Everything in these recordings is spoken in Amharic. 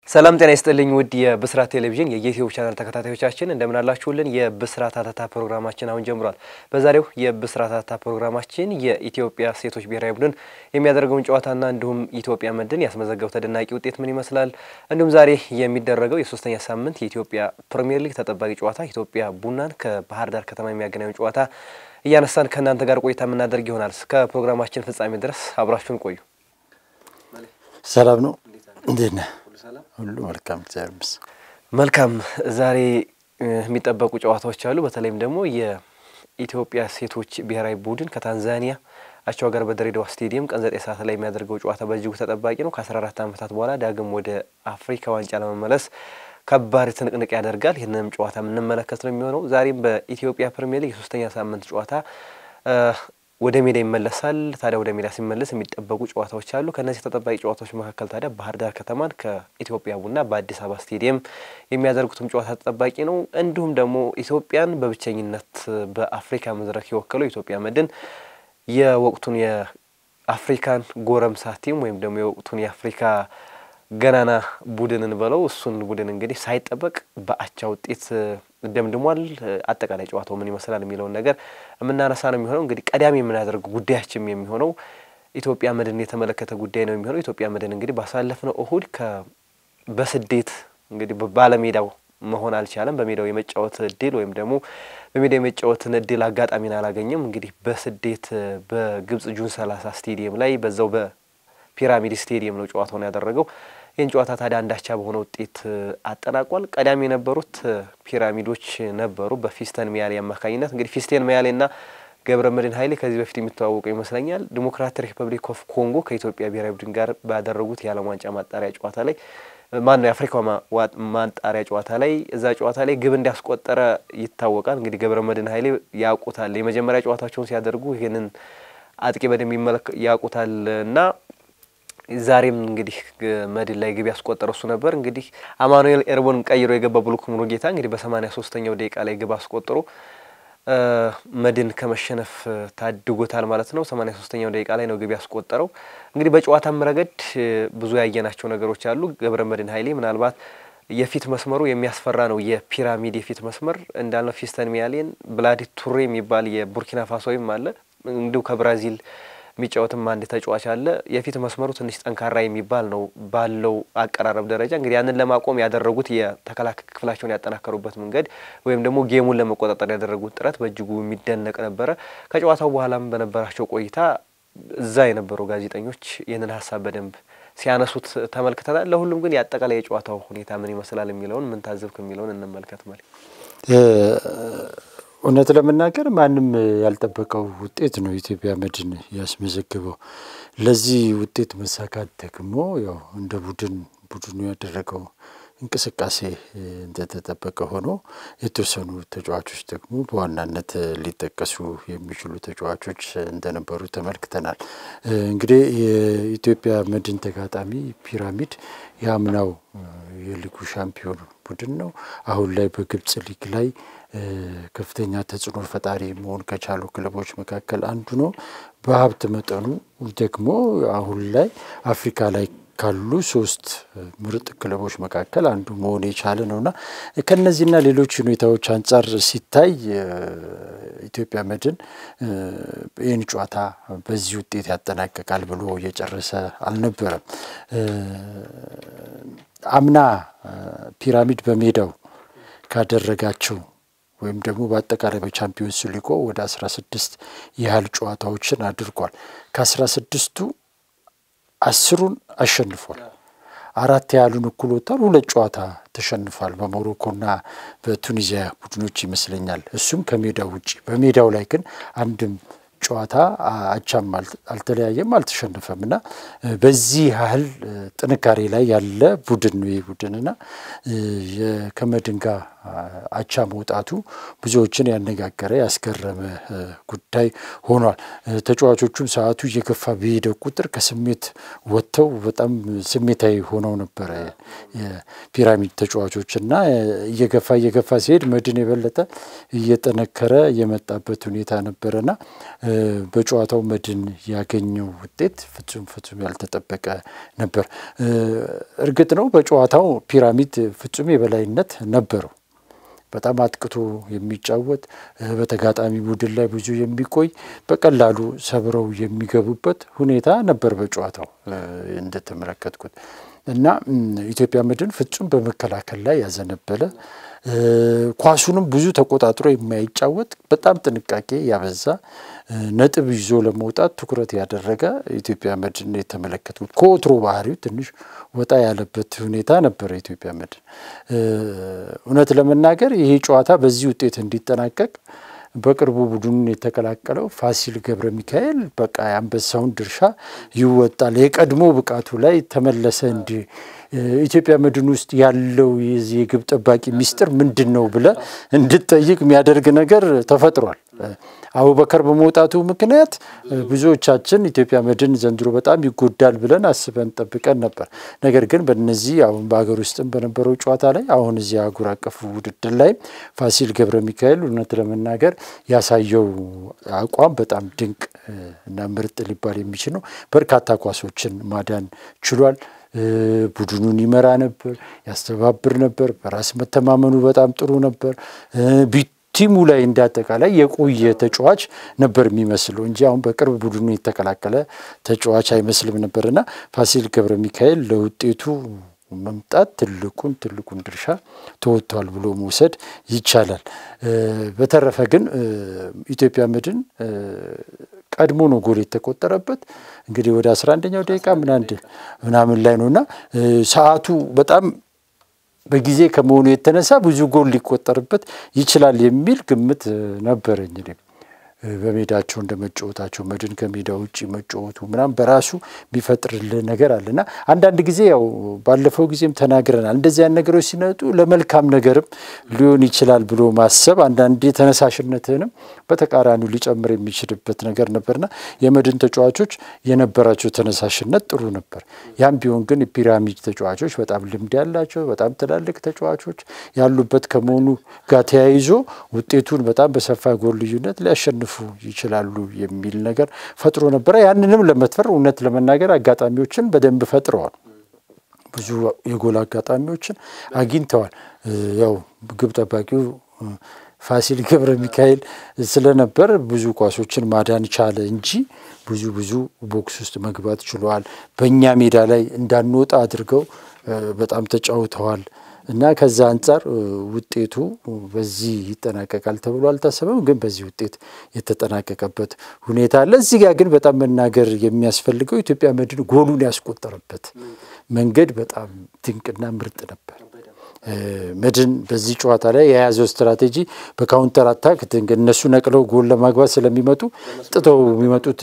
ሰላም ጤና ይስጥልኝ ውድ የብስራት ቴሌቪዥን የዩቲዩብ ቻናል ተከታታዮቻችን እንደምን አላችሁልን የብስራት አታታ ፕሮግራማችን አሁን ጀምሯል በዛሬው የብስራት አታታ ፕሮግራማችን የኢትዮጵያ ሴቶች ብሔራዊ ቡድን የሚያደርገውን ጨዋታና እንዲሁም ኢትዮጵያ መድን ያስመዘገበው ተደናቂ ውጤት ምን ይመስላል እንዲሁም ዛሬ የሚደረገው የሶስተኛ ሳምንት የኢትዮጵያ ፕሪሚየር ሊግ ተጠባቂ ጨዋታ ኢትዮጵያ ቡናን ከባህር ዳር ከተማ የሚያገናኘው ጨዋታ እያነሳን ከናንተ ጋር ቆይታ የምናደርግ ይሆናል እስከ ፕሮግራማችን ፍጻሜ ድረስ አብራችሁን ቆዩ ሰላም ነው እንዴና ሁሉ መልካም ዛሬ የሚጠበቁ ጨዋታዎች አሉ በተለይም ደግሞ የኢትዮጵያ ሴቶች ብሔራዊ ቡድን ከታንዛኒያ አቻው ጋር በድሬዳዋ ስቴዲየም ቀን 9 ሰዓት ላይ የሚያደርገው ጨዋታ በእጅጉ ተጠባቂ ነው ከ14 ዓመታት በኋላ ዳግም ወደ አፍሪካ ዋንጫ ለመመለስ ከባድ ትንቅንቅ ያደርጋል ይሄንንም ጨዋታ ምንመለከት ነው የሚሆነው ዛሬም በኢትዮጵያ ፕሪሚየር ሊግ የሶስተኛ ሳምንት ጨዋታ ወደ ሜዳ ይመለሳል ታዲያ ወደ ሜዳ ሲመለስ የሚጠበቁ ጨዋታዎች አሉ ከነዚህ ተጠባቂ ጨዋታዎች መካከል ታዲያ ባህር ዳር ከተማን ከኢትዮጵያ ቡና በአዲስ አበባ ስቴዲየም የሚያደርጉትም ጨዋታ ተጠባቂ ነው እንዲሁም ደግሞ ኢትዮጵያን በብቸኝነት በአፍሪካ መድረክ የወከለው ኢትዮጵያ መድን የወቅቱን የአፍሪካን ጎረምሳ ቲም ወይም ደግሞ የወቅቱን የአፍሪካ ገናና ቡድንን በለው እሱን ቡድን እንግዲህ ሳይጠበቅ በአቻ ውጤት ደምድሟል አጠቃላይ ጨዋታው ምን ይመስላል የሚለው ነገር ምናነሳ ነው የሚሆነው እንግዲህ ቀዳሚ የምናደርገው ጉዳያችን የሚሆነው ኢትዮጵያ መድን የተመለከተ ጉዳይ ነው የሚሆነው ኢትዮጵያ መድን እንግዲህ ባሳለፍነው እሁድ በስደት እንግዲህ ባለሜዳው መሆን አልቻለም በሜዳው የመጫወት እድል ወይም ደግሞ በሜዳው የመጫወት እድል አጋጣሚን አላገኘም እንግዲህ በስደት በግብጽ ጁን 30 ስቴዲየም ላይ በዛው በፒራሚድ ስቴዲየም ነው ጨዋታውን ያደረገው ይህን ጨዋታ ታዲያ አንዳቻ በሆነ ውጤት አጠናቋል ቀዳሚ የነበሩት ፒራሚዶች ነበሩ በፊስተን ሚያሌ አማካኝነት እንግዲህ ፊስተን ሚያሌና ገብረመድህን ኃይሌ ከዚህ በፊት የሚተዋወቁ ይመስለኛል ዲሞክራቲክ ሪፐብሊክ ኦፍ ኮንጎ ከኢትዮጵያ ብሔራዊ ቡድን ጋር ባደረጉት የዓለም ዋንጫ ማጣሪያ ጨዋታ ላይ ማነው የአፍሪካ ማጣሪያ ጨዋታ ላይ እዛ ጨዋታ ላይ ግብ እንዲያስቆጠረ ይታወቃል እንግዲህ ገብረመድህን ኃይሌ ያውቁታል የመጀመሪያ ጨዋታቸውን ሲያደርጉ ይሄንን አጥቂ በደም ያውቁታልና ዛሬም እንግዲህ መድን ላይ ግብ ያስቆጠረው እሱ ነበር እንግዲህ አማኑኤል ኤርቦን ቀይሮ የገባ ብሉክ ሙሉጌታ እንግዲህ በ83ኛው ደቂቃ ላይ ግብ አስቆጥሮ መድን ከመሸነፍ ታድጎታል ማለት ነው 83ኛው ደቂቃ ላይ ነው ግብ ያስቆጠረው እንግዲህ በጨዋታም ረገድ ብዙ ያየናቸው ነገሮች አሉ ገብረመድህን ኃይሌ ምናልባት የፊት መስመሩ የሚያስፈራ ነው የፒራሚድ የፊት መስመር እንዳልነው ፊስተን ሚያሌን ብላዲ ቱሬ የሚባል የቡርኪና ፋሶዊም አለ እንዲሁ ከብራዚል ሚጫወትም አንድ ተጫዋች አለ የፊት መስመሩ ትንሽ ጠንካራ የሚባል ነው ባለው አቀራረብ ደረጃ እንግዲህ ያንን ለማቆም ያደረጉት የተከላካይ ክፍላቸውን ያጠናከሩበት መንገድ ወይም ደግሞ ጌሙን ለመቆጣጠር ያደረጉት ጥረት በእጅጉ የሚደነቅ ነበር ከጨዋታው በኋላም በነበራቸው ቆይታ እዛ የነበሩ ጋዜጠኞች ይህንን ሐሳብ በደንብ ሲያነሱት ተመልክተናል ለሁሉም ግን ያጠቃላይ የጨዋታው ሁኔታ ምን ይመስላል የሚለውን ምን ታዘብክ የሚለውን እንመልከት ማለት እውነት ለመናገር ማንም ያልጠበቀው ውጤት ነው ኢትዮጵያ መድን ያስመዘገበው ለዚህ ውጤት መሳካት ደግሞ ያው እንደ ቡድኑ ያደረገው እንቅስቃሴ እንደተጠበቀ ሆኖ የተወሰኑ ተጫዋቾች ደግሞ በዋናነት ሊጠቀሱ የሚችሉ ተጫዋቾች እንደነበሩ ተመልክተናል እንግዲህ የኢትዮጵያ መድን ተጋጣሚ ፒራሚድ ያምናው የሊጉ ሻምፒዮን ቡድን ነው አሁን ላይ በግብጽ ሊግ ላይ ከፍተኛ ተጽዕኖ ፈጣሪ መሆን ከቻሉ ክለቦች መካከል አንዱ ነው በሀብት መጠኑ ደግሞ አሁን ላይ አፍሪካ ላይ ካሉ 3 ምርጥ ክለቦች መካከል አንዱ መሆን የቻለ ነውና ከነዚህና ሌሎች ሁኔታዎች አንፃር ሲታይ ኢትዮጵያ መድን ይህን ጨዋታ በዚህ ውጤት ያጠናቀቃል ብሎ የጨረሰ አልነበረም አምና ፒራሚድ በሜዳው ካደረጋቸው ወይም ደግሞ በአጠቃላይ በቻምፒዮንስ ሊግ ወደ 16 ያህል ጨዋታዎችን አድርጓል ከ16ቱ 10ን አሸንፏል 4 ያህሉን እኩል ወጥቷል 2 ጨዋታ ተሸንፏል በሞሮኮና በቱኒዚያ ቡድኖች ይመስለኛል እሱም ከሜዳው ውጪ በሜዳው ላይ ግን አንድም ጨዋታ አቻም አልተለያየም አልተሸነፈምና በዚህ ያህል ጥንካሬ ላይ ያለ ቡድን ነው ይቡድንና ከመድን ጋር አቻ መውጣቱ ብዙዎችን ያነጋገረ ያስገረመ ጉዳይ ሆኗል። ተጫዋቾቹም ሰዓቱ እየገፋ በሄደ ቁጥር ከስሜት ወጥተው በጣም ስሜታዊ ሆነው ነበር የፒራሚድ ተጫዋቾችና እየገፋ ሲሄድ መድን የበለጠ እየጠነከረ የመጣበት ሁኔታ ነበርና በጨዋታው መድን ያገኘው ውጤት ፍጹም ያልተጠበቀ ነበር። እርግጥ ነው በጨዋታው ፒራሚድ ፍጹም የበላይነት ነበረው። በጣም አጥቅቶ የሚጫወት በተጋጣሚ ቡድን ላይ ብዙ የሚቆይ በቀላሉ ሰብረው የሚገቡበት ሁኔታ ነበር በጨዋታው እንደተመለከትኩት እና ኢትዮጵያ መድን ፍጹም በመከላከል ላይ ያዘነበለ ኳሱንም ብዙ ተቆጣጥሮ የማይጫወት በጣም ጥንቃቄ ያበዛ ነጥብ ይዞ ለመውጣት ትኩረት ያደረገ ኢትዮጵያ መድን የተመለከቱት ከወትሮ ባህሪው ትንሽ ወጣ ያለበት ሁኔታ ነበር ኢትዮጵያ መድን። እውነት ለመናገር ይሄ ጨዋታ በዚህ ውጤት እንዲጠናቀቅ በቅርቡ ቡድኑን የተቀላቀለው ፋሲል ገብረ ሚካኤል በቃ ያንበሳውን ድርሻ ይወጣል የቀድሞ ብቃቱ ላይ ተመለሰ እንዲ ኢትዮጵያ መድን ውስጥ ያለው የዚህ ግብ ጠባቂ ሚስጥር ምንድነው ብለ እንድትጠይቅ የሚያደርግ ነገር ተፈጥሯል። አቡበከር በመውጣቱ ምክንያት ብዙዎቻችን ኢትዮጵያ መድን ዘንድሮ በጣም ይጎዳል ብለን አስበን ጠብቀን ነበር። ነገር ግን በእነዚህ አሁን በአገር ውስጥም በነበረው ጨዋታ ላይ አሁን እዚህ አህጉር አቀፍ ውድድር ላይ ፋሲል ገብረ ሚካኤል እውነት ለመናገር ያሳየው አቋም በጣም ድንቅ እና ምርጥ ሊባል የሚችል ነው። በርካታ ኳሶችን ማዳን ችሏል። ቡድኑን ይመራ ነበር፣ ያስተባብር ነበር። በራስ መተማመኑ በጣም ጥሩ ነበር። ቲሙ ላይ እንዳጠቃላይ የቆየ ተጫዋች ነበር የሚመስለው እንጂ አሁን በቅርብ ቡድኑ የተቀላቀለ ተጫዋች አይመስልም ነበርና ፋሲል ገብረ ሚካኤል ለውጤቱ መምጣት ትልቁን ድርሻ ተወጥቷል ብሎ መውሰድ ይቻላል። በተረፈ ግን ኢትዮጵያ መድን ቀድሞ ነው ጎል የተቆጠረበት እንግዲህ ወደ 11ኛው ደቂቃ ምናምን ላይ ነውና ሰዓቱ በጣም በጊዜ ከመሆኑ የተነሳ ብዙ ጎል ሊቆጠርበት ይችላል የሚል ግምት ነበርኝ። በሜዳቸው እንደመጫወታቸው መድን ከሜዳው ውጪ መጫወቱ ምናም በራሱ ቢፈጥርልን ነገር አለና አንዳንድ ጊዜ ያው ባለፈው ጊዜም ተናግረናል እንደዚህ ያን ነገሮች ሲነጡ ለመልካም ነገርም ሊሆን ይችላል ብሎ ማሰብ አንዳንዴ ተነሳሽነትንም በተቃራኒው ሊጨምር የሚችልበት ነገር ነበርና የመድን ተጫዋቾች የነበራቸው ተነሳሽነት ጥሩ ነበር። ያም ቢሆን ግን የፒራሚድ ተጫዋቾች በጣም ልምድ ያላቸው በጣም ትላልቅ ተጫዋቾች ያሉበት ከመሆኑ ጋር ተያይዞ ውጤቱን በጣም በሰፋ ጎል ልዩነት ሊያሸንፉ ይችላሉ የሚል ነገር ፈጥሮ ነበር። ያንንም ለመትፈር እውነት ለመናገር አጋጣሚዎችን በደንብ ፈጥረዋል። ብዙ የጎል አጋጣሚዎችን አግኝተዋል። ያው ግብ ጠባቂው ፋሲል ገብረ ሚካኤል ስለነበር ብዙ ኳሶችን ማዳን ቻለ እንጂ ብዙ ቦክስ ውስጥ መግባት ችሏል። በእኛ ሜዳ ላይ እንዳንወጣ አድርገው በጣም ተጫውተዋል እና ከዛ አንፃር ውጤቱ በዚህ ይጠናቀቃል ተብሎ አልታሰበም። ግን በዚህ ውጤት የተጠናቀቀበት ሁኔታ አለ። እዚህ ጋር ግን በጣም መናገር የሚያስፈልገው ኢትዮጵያ መድን ጎሉን ያስቆጠረበት መንገድ በጣም ድንቅና ምርጥ ነበር። መድን በዚህ ጨዋታ ላይ የያዘው ስትራቴጂ በካውንተር አታክ እነሱ ነቅለው ጎል ለማግባት ስለሚመጡ ጥተው የሚመጡት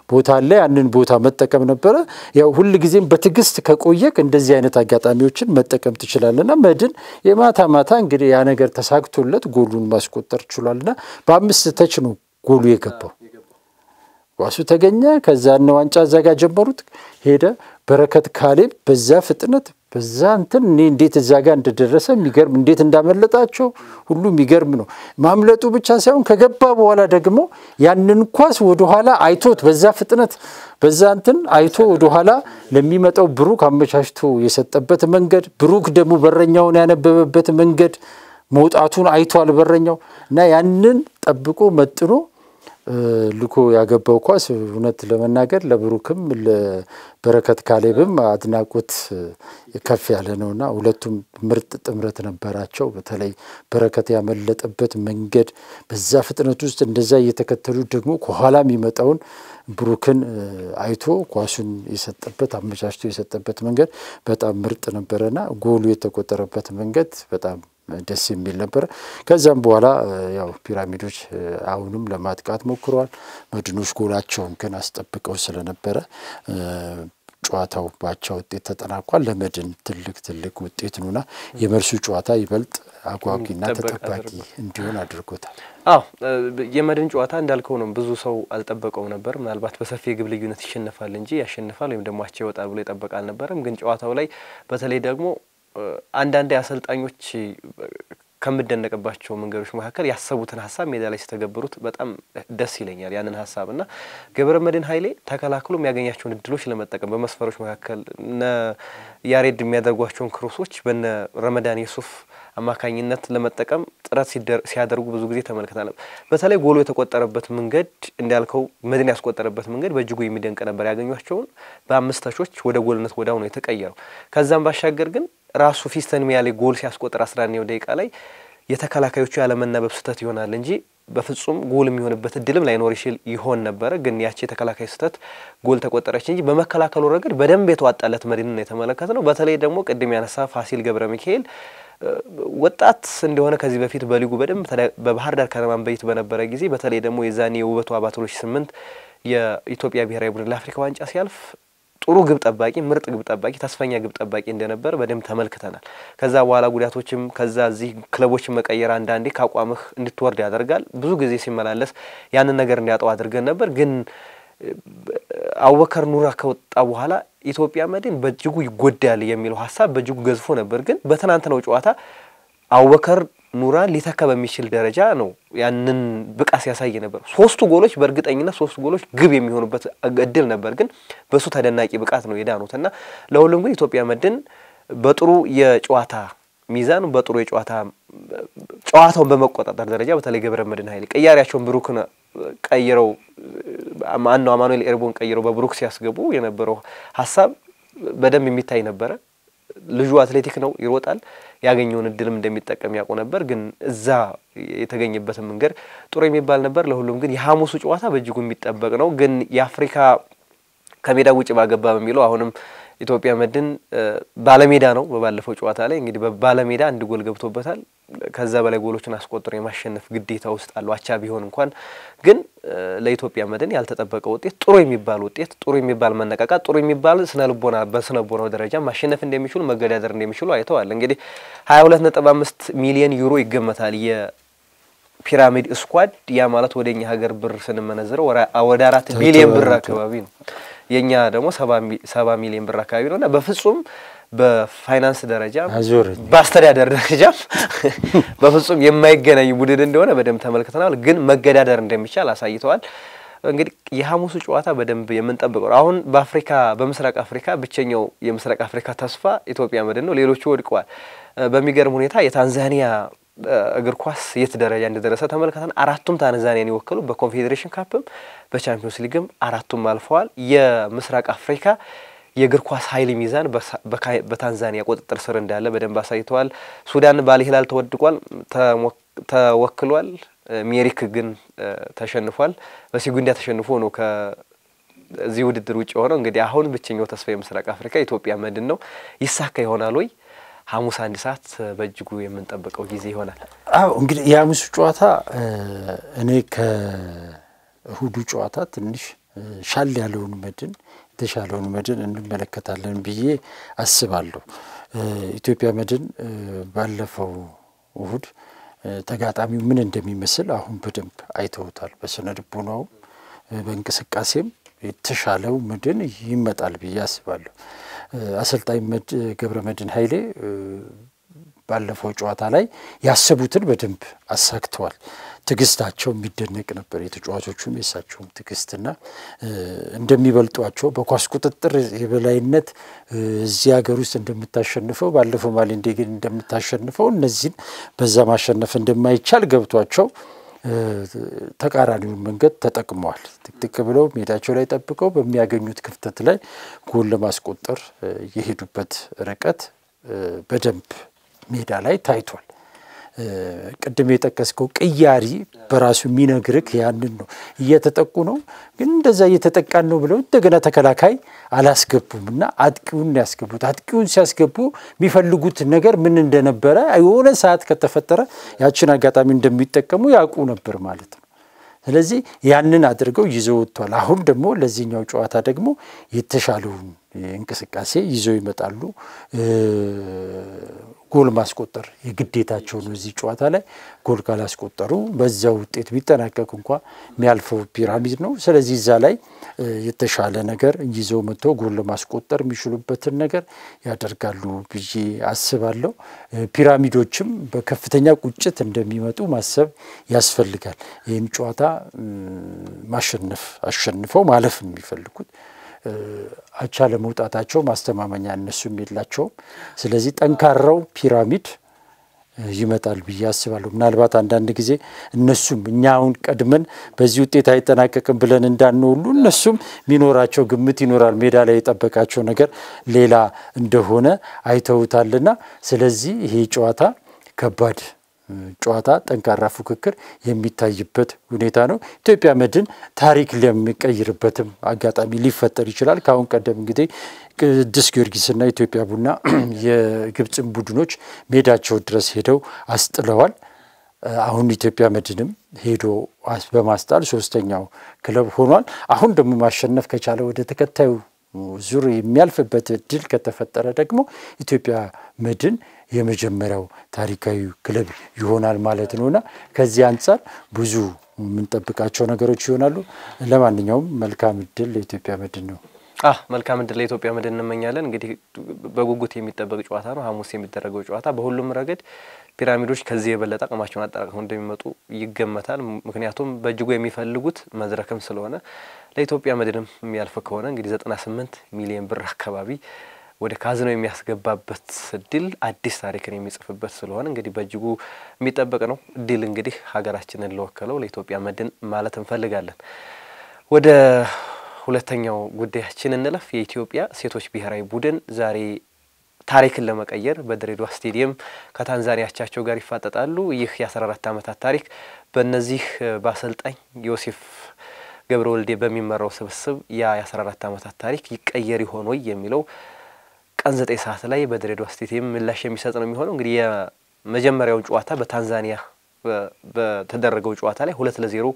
ቦታ ላይ ያንን ቦታ መጠቀም ነበር። ያው ሁሉ ጊዜም በትግስት ከቆየክ እንደዚህ አይነት አጋጣሚዎችን መጠቀም ትችላለና መድን የማታ እንግዲህ ያ ነገር ተሳክቶለት ጎሉን ማስቆጠር ችሏልና በአምስት ተች ነው ጎሉ የገባው። ኳሱ ተገኘ። ከዛ ነው ዋንጫ ዘጋ ጀመሩት ሄደ በረከት ካሌብ በዛ ፍጥነት በዛ እንትን እንዴት እዛ ጋር እንደደረሰ የሚገርም እንዴት እንዳመለጣቸው ሁሉ የሚገርም ነው። ማምለጡ ብቻ ሳይሆን ከገባ በኋላ ደግሞ ያንን ኳስ ወደ ኋላ አይቶት በዛ ፍጥነት በዛ እንትን አይቶ ወደ ኋላ ለሚመጣው ብሩክ አመቻችቶ የሰጠበት መንገድ ብሩክ ደግሞ በረኛውን ያነበበበት መንገድ መውጣቱን አይቷል በረኛው እና ያንን ጠብቆ መጥኖ ልኮ ያገባው ኳስ እውነት ለመናገር ለብሩክም ለበረከት ካሌብም አድናቆት ከፍ ያለ ነውና ሁለቱም ምርጥ ጥምረት ነበራቸው። በተለይ በረከት ያመለጠበት መንገድ በዛ ፍጥነት ውስጥ እንደዛ እየተከተሉ ደግሞ ከኋላ የሚመጣውን ብሩክን አይቶ ኳሱን የሰጠበት አመቻችቶ የሰጠበት መንገድ በጣም ምርጥ ነበርና ጎሉ የተቆጠረበት መንገድ በጣም ደስ የሚል ነበር። ከዛም በኋላ ያው ፒራሚዶች አሁንም ለማጥቃት ሞክረዋል። መድኖች ጎላቸውን ግን አስጠብቀው ስለነበረ ጨዋታው ባቻ ውጤት ተጠናቋል። ለመድን ትልቅ ውጤት ነውና የመርሱ ጨዋታ ይበልጥ አጓጊና ተጠባቂ እንዲሆን አድርጎታል። የመድን ጨዋታ እንዳልከው ነው ብዙ ሰው አልጠበቀው ነበር። ምናልባት በሰፊ ግብ ልዩነት ይሸነፋል እንጂ ያሸንፋል ወይም ደግሞ አቻ ይወጣል ብሎ ይጠበቃል አልነበረም። ግን ጨዋታው ላይ በተለይ ደግሞ አንዳንድ አሰልጣኞች ከምደነቅባቸው መንገዶች መካከል ያሰቡትን ሐሳብ ሜዳ ላይ ሲተገብሩት በጣም ደስ ይለኛል። ያንን ሐሳብና ገብረመድህን ኃይሌ ተከላክሎ የሚያገኛቸውን እድሎች ለመጠቀም በመስፈሮች መካከል ያሬድ የሚያደርጓቸውን ክሮሶች በነ ረመዳን የሱፍ አማካኝነት ለመጠቀም ጥረት ሲያደርጉ ብዙ ጊዜ ተመልክተናል። በተለይ ጎሉ የተቆጠረበት መንገድ እንዳልከው መድን ያስቆጠረበት መንገድ በእጅጉ የሚደንቅ ነበር። ያገኟቸውን በአምስት ተቾች ወደ ጎልነት ወዳው ነው የተቀየረው። ከዛም ባሻገር ግን ራሱ ፊስተን ሚያሌ ጎል ሲያስቆጥር 11ኛው ደቂቃ ላይ የተከላካዮቹ ያለመናበብ ስህተት ይሆናል እንጂ በፍጹም ጎል የሚሆንበት እድልም ላይኖር ይሆን ነበር። ግን ያቺ የተከላካይ ስህተት ጎል ተቆጠረች እንጂ በመከላከሉ ረገድ በደንብ የተዋጣለት መድንን ነው የተመለከተነው። በተለይ ደግሞ ቅድም ያነሳ ፋሲል ገብረ ሚካኤል ወጣት እንደሆነ ከዚህ በፊት በሊጉ በደንብ በባህር ዳር ከነማን በይት በነበረ ጊዜ በተለይ ደግሞ የዛኔ የውበቱ አባቶች 8 የኢትዮጵያ ብሔራዊ ቡድን ለአፍሪካ ዋንጫ ሲያልፍ ጥሩ ግብ ጠባቂ ምርጥ ግብ ጠባቂ ተስፈኛ ግብ ጠባቂ እንደነበር በደንብ ተመልክተናል። ከዛ በኋላ ጉዳቶችም ከዛ እዚህ ክለቦችን መቀየር አንዳንዴ ካቋምህ እንድትወርድ ያደርጋል። ብዙ ጊዜ ሲመላለስ ያንን ነገር እንዲያጣው አድርገን ነበር። ግን አቡበከር ኑራ ከወጣ በኋላ ኢትዮጵያ መድን በእጅጉ ይጎዳል የሚለው ሐሳብ በእጅጉ ገዝፎ ነበር። ግን በትናንትናው ጨዋታ አቡበከር ኑራ ሊተካ በሚችል ደረጃ ነው ያንን ብቃት ያሳየ ነበር። ሶስቱ ጎሎች በእርግጠኝነት ሶስቱ ጎሎች ግብ የሚሆኑበት እድል ነበር። ግን በሱ ተደናቂ ብቃት ነው የዳኑትና ለሁሉም ግን ኢትዮጵያ መድን በጥሩ የጨዋታ ሚዛን በጥሩ ጨዋታውን በመቆጣጠር ደረጃ በተለይ ገብረመድህን ኃይሌ ቀያሪያቸውን ብሩክን ቀይረው አማኑኤል ኤርቦን ቀይረው በብሩክ ሲያስገቡ የነበረው ሐሳብ በደንብ የሚታይ ነበር። ልጁ አትሌቲክ ነው፣ ይሮጣል፣ ያገኘውን እድልም እንደሚጠቀም ያውቁ ነበር። ግን እዛ የተገኘበት መንገድ ጥሩ የሚባል ነበር። ለሁሉም ግን የሐሙሱ ጨዋታ በእጅጉ የሚጠበቅ ነው። ግን የአፍሪካ ከሜዳ ውጭ ባገባ በሚለው አሁንም ኢትዮጵያ መድን ባለሜዳ ነው። በባለፈው ጨዋታ ላይ እንግዲህ በባለሜዳ አንድ ጎል ገብቶበታል። ከዛ በላይ ጎሎችን አስቆጥሮ የማሸነፍ ግዴታ ውስጥ አለው። አቻ ቢሆን እንኳን ግን ለኢትዮጵያ መድን ያልተጠበቀ ውጤት ጥሩ የሚባል መነቃቃት ጥሩ የሚባል በስነልቦናው ደረጃ ማሸነፍ እንደሚችሉ መገዳደር እንደሚችሉ አይተዋል። እንግዲህ 22.5 ሚሊዮን ዩሮ ይገመታል የፒራሚድ ስኳድ። ያ ማለት ወደኛ ሀገር ብር ስንመነዝረው ወደ 4 ቢሊዮን ብር አካባቢ ነው። የኛ ደግሞ 70 ሚሊዮን ብር አካባቢ ነውና በፍጹም በፋይናንስ ደረጃ በአስተዳደር ደረጃ በፍጹም የማይገናኝ ቡድን እንደሆነ በደንብ ተመልክተናል። ግን መገዳደር እንደሚቻል አሳይተዋል። እንግዲህ የሐሙሱ ጨዋታ በደንብ የምንጠብቀው አሁን በምስራቅ አፍሪካ ብቸኛው የምስራቅ አፍሪካ ተስፋ ኢትዮጵያ መድን ነው። ሌሎቹ ወድቀዋል። በሚገርም ሁኔታ የታንዛኒያ እግር ኳስ የት ደረጃ እንደደረሰ ተመልክተናል። አራቱም ታንዛኒያን ይወክሉ በኮንፌዴሬሽን ካፕም በቻምፒዮንስ ሊግም አራቱም አልፈዋል። የምስራቅ አፍሪካ የእግር ኳስ ኃይል ሚዛን በታንዛኒያ ቁጥጥር ስር እንዳለ በደንብ አሳይተዋል። ሱዳን ባልሂላል ተወክሏል። ሜሪክ ግን ተሸንፏል። በሲጉንዳ ተሸንፎ ነው ከዚህ ውድድር ውጭ ሆነው። እንግዲህ አሁን ብቸኛው ተስፋ የምስራቅ አፍሪካ ኢትዮጵያ መድን ነው። ይሳካ ይሆናል ወይ? ሐሙስ 1 ሰዓት በእጅጉ የምንጠብቀው ጊዜ ይሆናል። እንግዲህ የሐሙሱ ጨዋታ እኔ ከእሁዱ ጨዋታ ትንሽ ሻል ያለውን መድን የተሻለውን መድን እንመለከታለን ብዬ አስባለሁ። ኢትዮጵያ መድን ባለፈው እሁድ ተጋጣሚው ምን እንደሚመስል አሁን በደንብ አይተውታል። በስነ ልቦናው በእንቅስቃሴም የተሻለው መድን ይመጣል ብዬ አስባለሁ። አሰልጣኝ ገብረመድህን ኃይሌ ባለፈው ጨዋታ ላይ ያሰቡትን በደንብ አሳክተዋል። ትግስታቸው የሚደነቅ ነበር። የተጫዋቾቹም የሳቸውም ትግስትና እንደሚበልጧቸው በኳስ ቁጥጥር የበላይነት እዚህ ሀገር ውስጥ እንደምታሸንፈው ባለፈው ማሊንዴ ግን እንደምታሸንፈው እነዚህን በዛ ማሸነፍ እንደማይቻል ገብቷቸው ተቃራኒውን መንገድ ተጠቅመዋል። ጥቅጥቅ ብለው ሜዳቸው ላይ ጠብቀው በሚያገኙት ክፍተት ላይ ጎል ለማስቆጠር የሄዱበት ርቀት በደንብ ሜዳ ላይ ታይቷል። ቅድም የጠቀስከው ቅያሪ በራሱ የሚነግርክ ያንን ነው። እየተጠቁ ነው ግን እንደዛ እየተጠቃን ነው ብለው እንደገና ተከላካይ አላስገቡምና አጥቂውን ያስገቡት። አጥቂውን ሲያስገቡ የሚፈልጉት ነገር ምን እንደነበረ የሆነ ሰዓት ከተፈጠረ ያችን አጋጣሚ እንደሚጠቀሙ ያውቁ ነበር ማለት ነው። ስለዚህ ያንን አድርገው ይዘው ወጥቷል። አሁን ደግሞ ለዚህኛው ጨዋታ ደግሞ የተሻለውን እንቅስቃሴ ይዘው ይመጣሉ። ጎል ማስቆጠር የግዴታቸው ነው። እዚህ ጨዋታ ላይ ጎል ካላስቆጠሩ በዛው ውጤት ቢጠናቀቅ እንኳን የሚያልፈው ፒራሚድ ነው። ስለዚህ እዛ ላይ የተሻለ ነገር ይዘው መጥተው ጎል ለማስቆጠር የሚችሉበትን ነገር ያደርጋሉ ብዬ አስባለሁ። ፒራሚዶችም በከፍተኛ ቁጭት እንደሚመጡ ማሰብ ያስፈልጋል። ይህን ጨዋታ አሸንፈው ማለፍ የሚፈልጉት አቻ ለመውጣታቸው ማስተማመኛ እነሱም የላቸውም። ስለዚህ ጠንካራው ፒራሚድ ይመጣል ብዬ አስባለሁ። ምናልባት አንዳንድ ጊዜ እነሱም እኛ አሁን ቀድመን በዚህ ውጤት አይጠናቀቅም ብለን እንዳንወሉ እነሱም ሚኖራቸው ግምት ይኖራል። ሜዳ ላይ የጠበቃቸው ነገር ሌላ እንደሆነ አይተውታልና ስለዚህ ይሄ ጨዋታ ከባድ ጨዋታ ጠንካራ ፉክክር የሚታይበት ሁኔታ ነው። ኢትዮጵያ መድን ታሪክ ለሚቀይርበትም አጋጣሚ ሊፈጠር ይችላል። ካሁን ቀደም እንግዲህ ቅዱስ ጊዮርጊስና ኢትዮጵያ ቡና የግብጽን ቡድኖች ሜዳቸው ድረስ ሄደው አስጥለዋል። አሁን ኢትዮጵያ መድንም ሄዶ በማስጣል ሶስተኛው ክለብ ሆኗል። አሁን ደግሞ ማሸነፍ ከቻለ ወደ ተከታዩ ዙር የሚያልፍበት እድል ከተፈጠረ ደግሞ ኢትዮጵያ መድን የመጀመሪያው ታሪካዊ ክለብ ይሆናል ማለት ነውና ከዚህ አንፃር ብዙ የምንጠብቃቸው ነገሮች ይሆናሉ። ለማንኛውም መልካም እድል ለኢትዮጵያ መድን ነው። መልካም እድል ለኢትዮጵያ መድን እንመኛለን። እንግዲህ በጉጉት የሚጠበቅ ጨዋታ ነው ሐሙስ የሚደረገው ጨዋታ። በሁሉም ረገድ ፒራሚዶች ከዚህ የበለጠ አቅማቸውን አጠራቅመው እንደሚመጡ ይገመታል። ምክንያቱም በእጅጉ የሚፈልጉት መድረክም ስለሆነ ለኢትዮጵያ መድንም የሚያልፍ ከሆነ እንግዲህ 98 ሚሊዮን ብር አካባቢ ወደ ካዝኖ የሚያስገባበት እድል አዲስ ታሪክን የሚጽፍበት ስለሆነ እንግዲህ በእጅጉ የሚጠበቅ ነው። እድል እንግዲህ ሀገራችንን ለወከለው ለኢትዮጵያ መድን ማለት እንፈልጋለን። ወደ ሁለተኛው ጉዳያችን እንለፍ። የኢትዮጵያ ሴቶች ብሔራዊ ቡድን ዛሬ ታሪክን ለመቀየር በድሬዳዋ ስቴዲየም ከታንዛኒያ አቻቸው ጋር ይፋጠጣሉ። ይህ የ14 ዓመታት ታሪክ በእነዚህ በአሰልጣኝ ዮሴፍ ገብረወልዴ በሚመራው ስብስብ የ14 ዓመታት ታሪክ ይቀየር ይሆን ወይ የሚለው ቀን 9 ሰዓት ላይ በድሬዳዋ ስቴዲየም ምላሽ የሚሰጥ ነው የሚሆነው። እንግዲህ የመጀመሪያውን ጨዋታ በታንዛኒያ በተደረገው ጨዋታ ላይ 2-0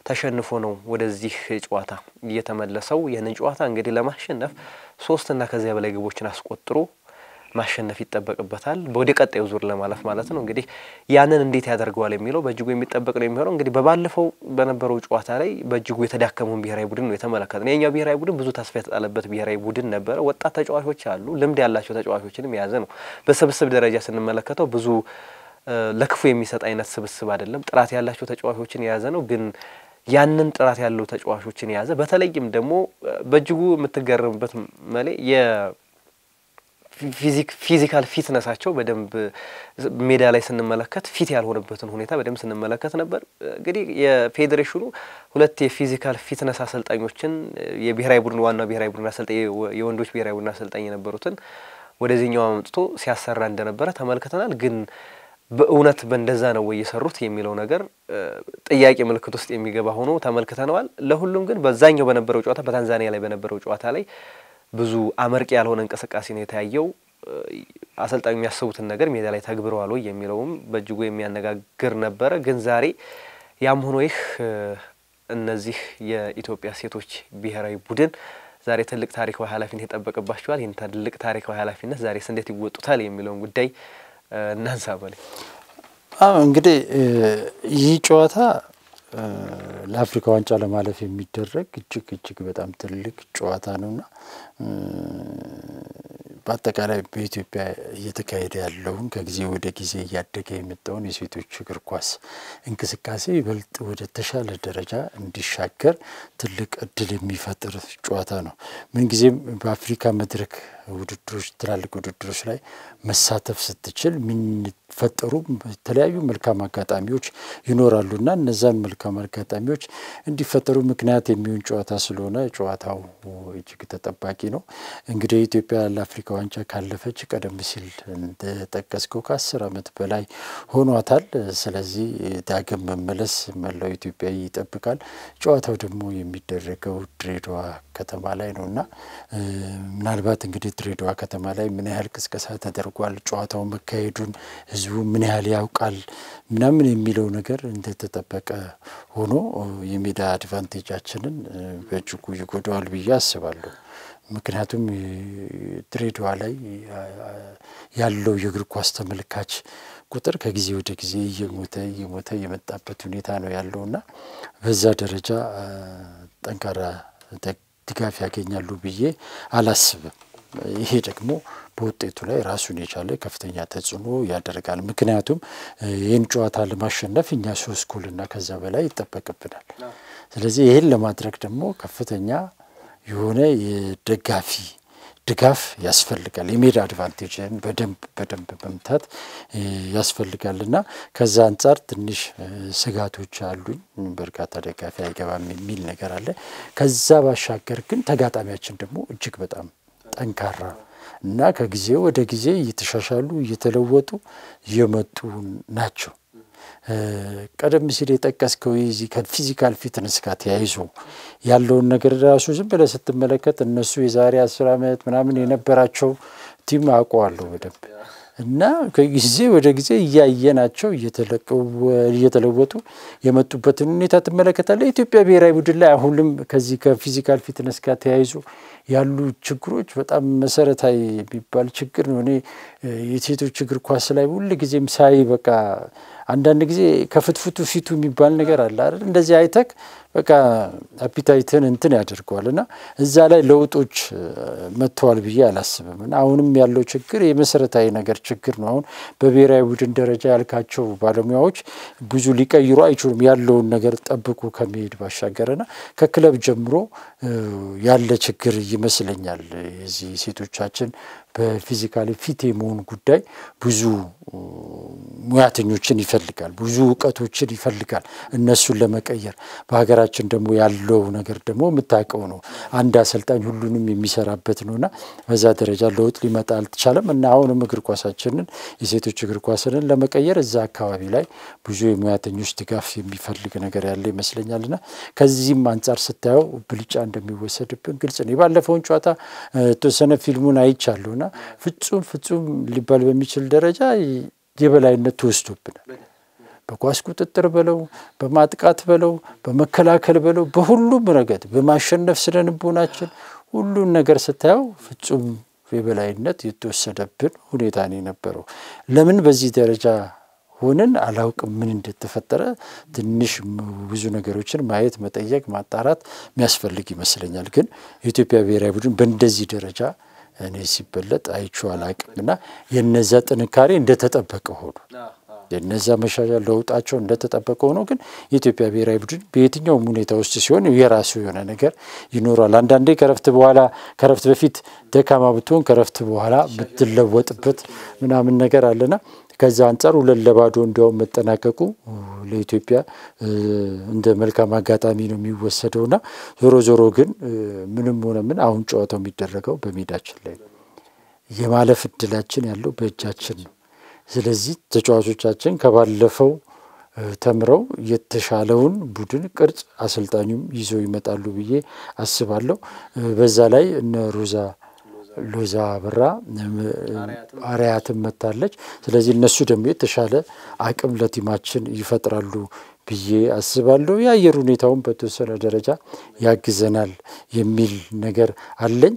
ተሸንፎ ነው ወደዚህ ጨዋታ እየተመለሰው። ይህንን ጨዋታ እንግዲህ ለማሸነፍ 3 እና ከዚያ በላይ ግቦችን አስቆጥሮ ማሸነፍ ይጠበቅበታል ወደ ቀጣዩ ዙር ለማለፍ ማለት ነው። እንግዲህ ያንን እንዴት ያደርገዋል የሚለው በእጅጉ የሚጠበቅ ነው የሚሆነው። እንግዲህ በባለፈው በነበረው ጨዋታ ላይ በእጅጉ የተዳከመውን ብሔራዊ ቡድን ነው የተመለከተው። የኛ ብሔራዊ ቡድን ብዙ ተስፋ የተጣለበት ብሔራዊ ቡድን ነበረ። ወጣት ተጫዋቾች አሉ፣ ልምድ ያላቸው ተጫዋቾችንም የያዘ ነው። በስብስብ ደረጃ ስንመለከተው ብዙ ለክፉ የሚሰጥ አይነት ስብስብ አይደለም። ጥራት ያላቸው ተጫዋቾችን የያዘ ነው። ግን ያንን ጥራት ያለው ተጫዋቾችን የያዘ በተለይም ደግሞ በእጅጉ የምትገርምበት መሌ ፊዚካል ፊትነሳቸው በደንብ ሜዳ ላይ ስንመለከት ፊት ያልሆነበትን ሁኔታ በደንብ ስንመለከት ነበር። እንግዲህ የፌዴሬሽኑ 2 የፊዚካል ፊትነስ አሰልጣኞችን የብሔራዊ ቡድን ዋና ብሔራዊ ቡድን አሰልጣኝ የወንዶች ብሔራዊ ቡድን አሰልጣኝ የነበሩትን ወደዚህኛው አምጥቶ ሲያሰራ እንደነበረ ተመልክተናል። ግን በእውነት በእንደዛ ነው ወይ የሰሩት የሚለው ነገር ጥያቄ ምልክት ውስጥ የሚገባ ሆኖ ተመልክተናል። ለሁሉም ግን በዛኛው በነበረው ጨዋታ በታንዛኒያ ላይ በነበረው ጨዋታ ላይ ብዙ አመርቂ ያልሆነ እንቅስቃሴ ነው የታየው። አሰልጣኙ የሚያስቡትን ነገር ሜዳ ላይ ተግብረዋል ወይ የሚለውም በእጅጉ የሚያነጋግር ነበረ። ግን ዛሬ ያም ሆኖ ይህ እነዚህ የኢትዮጵያ ሴቶች ብሔራዊ ቡድን ዛሬ ትልቅ ታሪካዊ ኃላፊነት ይጠበቅባቸዋል። ይህን ትልቅ ታሪካዊ ኃላፊነት ዛሬስ እንዴት ይወጡታል የሚለውን ጉዳይ እናንሳ። እንግዲህ ይህ ጨዋታ ለአፍሪካ ዋንጫ ለማለፍ የሚደረግ እጅግ በጣም ትልቅ ጨዋታ ነውና በአጠቃላይ በኢትዮጵያ እየተካሄደ ያለውን ከጊዜ ወደ ጊዜ እያደገ የመጣውን የሴቶች እግር ኳስ እንቅስቃሴ ይበልጥ ወደ ተሻለ ደረጃ እንዲሻገር ትልቅ እድል የሚፈጥር ጨዋታ ነው። ምንጊዜም በአፍሪካ መድረክ ውድድሮች ትላልቅ ውድድሮች ላይ መሳተፍ ስትችል የሚፈጠሩ የተለያዩ መልካም አጋጣሚዎች ይኖራሉና እነዛን መልካም አጋጣሚዎች እንዲፈጠሩ ምክንያት የሚሆን ጨዋታ ስለሆነ ጨዋታው እጅግ ተጠባቂ ነው። እንግዲህ ኢትዮጵያ ለአፍሪካ ዋንጫ ካለፈች ቀደም ሲል እንደጠቀስከው ከ10 ዓመት በላይ ሆኗታል። ስለዚህ ዳግም መመለስ መላው ኢትዮጵያ ይጠብቃል። ጨዋታው ደግሞ የሚደረገው ድሬዳዋ ከተማ ላይ ነውና ምናልባት እንግዲህ ድሬዳዋ ከተማ ላይ ምን ያህል ቅስቀሳ ተደርጓል፣ ጨዋታው መካሄዱን ህዝቡ ህዝቡ ምን ያህል ያውቃል ምናምን የሚለው ነገር እንደተጠበቀ ሆኖ የሜዳ አድቫንቴጃችንን በእጅጉ ይጎዳዋል ብዬ አስባለሁ። ምክንያቱም ድሬዳዋ ላይ ያለው የእግር ኳስ ተመልካች ቁጥር ከጊዜ ወደ ጊዜ እየሞተ የመጣበት ሁኔታ ነው ያለውና በዛ ደረጃ ጠንካራ ድጋፍ ያገኛሉ ብዬ አላስብም። ይሄ ደግሞ በውጤቱ ላይ ራሱን የቻለ ከፍተኛ ተጽዕኖ ያደርጋል። ምክንያቱም ይህን ጨዋታ ለማሸነፍ እኛ 3 ጎልና ከዛ በላይ ይጠበቅብናል። ስለዚህ ይህን ለማድረግ ደግሞ ከፍተኛ የሆነ የደጋፊ ድጋፍ ያስፈልጋል። የሜዳ አድቫንቴጅን በደንብ መምታት ያስፈልጋልና ከዛ አንፃር ትንሽ ስጋቶች አሉኝ። በርካታ ደጋፊ አይገባም የሚል ነገር አለ። ከዛ ባሻገር ግን ተጋጣሚያችን ደግሞ እጅግ በጣም ጠንካራ እና ከጊዜ ወደ ጊዜ እየተሻሻሉ እየተለወጡ የመጡ ናቸው። ቀደም ሲል የጠቀስከው እዚህ ከፊዚካል ፊትነስ ጋር ተያይዞ ያለውን ነገር ራሱ ዝም ብለህ ስትመለከት እነሱ የዛሬ 10 ዓመት ምናምን የነበራቸው ቲም አውቀዋለሁ በደንብ እና ከጊዜ ወደ ጊዜ እያየናቸው እየተለወጡ የመጡበትን ሁኔታ ትመለከታለህ። ኢትዮጵያ ብሔራዊ ቡድን ላይ አሁንም ከዚህ ከፊዚካል ፊትነስ ጋር ተያይዞ ያሉ ችግሮች በጣም መሰረታዊ የሚባል ችግር ነው። እኔ የሴቶች እግር ኳስ ላይ ሁሉ ጊዜም ሳይ በቃ አንዳንድ ጊዜ ከፍትፍቱ ፊቱ የሚባል ነገር አለ አይደል? እንደዚህ አይተክ በቃ አፒታይትን እንትን ያደርገዋልና እዛ ላይ ለውጦች መጥተዋል ብዬ አላስብም። እና አሁንም ያለው ችግር የመሰረታዊ ነገር ችግር ነው። አሁን በብሔራዊ ቡድን ደረጃ ያልካቸው ባለሙያዎች ብዙ ሊቀይሩ አይችሉም ያለውን ነገር ጠብቁ ከመሄድ ባሻገርና ከክለብ ጀምሮ ያለ ችግር ይመስለኛል። እዚህ ሴቶቻችን በፊዚካሊ ፊት የመሆን ጉዳይ ብዙ ሙያተኞችን ይፈልጋል፣ ብዙ እውቀቶችን ይፈልጋል እነሱን ለመቀየር። በሀገራችን ደግሞ ያለው ነገር ደግሞ የምታውቀው ነው። አንድ አሰልጣኝ ሁሉንም የሚሰራበት ነውና በዛ ደረጃ ለውጥ ሊመጣ አልተቻለም እና አሁንም እግር ኳሳችንን የሴቶች እግር ኳስንን ለመቀየር እዛ አካባቢ ላይ ብዙ የሙያተኞች ድጋፍ የሚፈልግ ነገር ያለ ይመስለኛልና ከዚህም አንፃር ስታየው ብልጫ እንደሚወሰድብን ግልጽ ነው። ባለፈውን ጨዋታ ተወሰነ ፊልሙን አይቻለሁና ፍጹም ሊባል በሚችል ደረጃ የበላይነት ተወስዶብናል። በኳስ ቁጥጥር በለው፣ በማጥቃት በለው፣ በመከላከል በለው፣ በሁሉም ረገድ በማሸነፍ ስለንቦናችን ሁሉን ነገር ስታየው ፍጹም የበላይነት የተወሰደብን ሁኔታ ነው የነበረው። ለምን በዚህ ደረጃ ሆነን አላውቅም። ምን እንደተፈጠረ ትንሽ ብዙ ነገሮችን ማየት፣ መጠየቅ፣ ማጣራት የሚያስፈልግ ይመስለኛል። ግን የኢትዮጵያ ብሔራዊ ቡድን በእንደዚህ ደረጃ እኔ ሲበለጥ አይቼው አላውቅምና የነዛ ጥንካሬ እንደተጠበቀ ሆኖ የነዛ መሻሻል ለውጣቸው እንደተጠበቀ ሆኖ ግን የኢትዮጵያ ብሔራዊ ቡድን በየትኛውም ሁኔታ ውስጥ ሲሆን የራሱ የሆነ ነገር ይኖራል። አንዳንዴ ከረፍት በፊት ደካማ ብትሆን ከረፍት በኋላ ብትለወጥበት ምናምን ነገር አለና ከዛ አንፃር 2-2 እንዲያውም መጠናቀቁ ለኢትዮጵያ እንደ መልካም አጋጣሚ ነው የሚወሰደውና ዞሮ ግን ምንም ሆነ ምን አሁን ጨዋታው የሚደረገው በሜዳችን ላይ የማለፍ እድላችን ያለው በእጃችን ነው። ስለዚህ ተጫዋቾቻችን ከባለፈው ተምረው የተሻለውን ቡድን ቅርጽ አሰልጣኙም ይዘው ይመጣሉ ብዬ አስባለሁ። በዛ ላይ እነ ሎዛ አበራ አርያትም መታለች። ስለዚህ እነሱ ደግሞ የተሻለ አቅም ለቲማችን ይፈጥራሉ ብዬ አስባለሁ። የአየር ሁኔታውን በተወሰነ ደረጃ ያግዘናል የሚል ነገር አለኝ።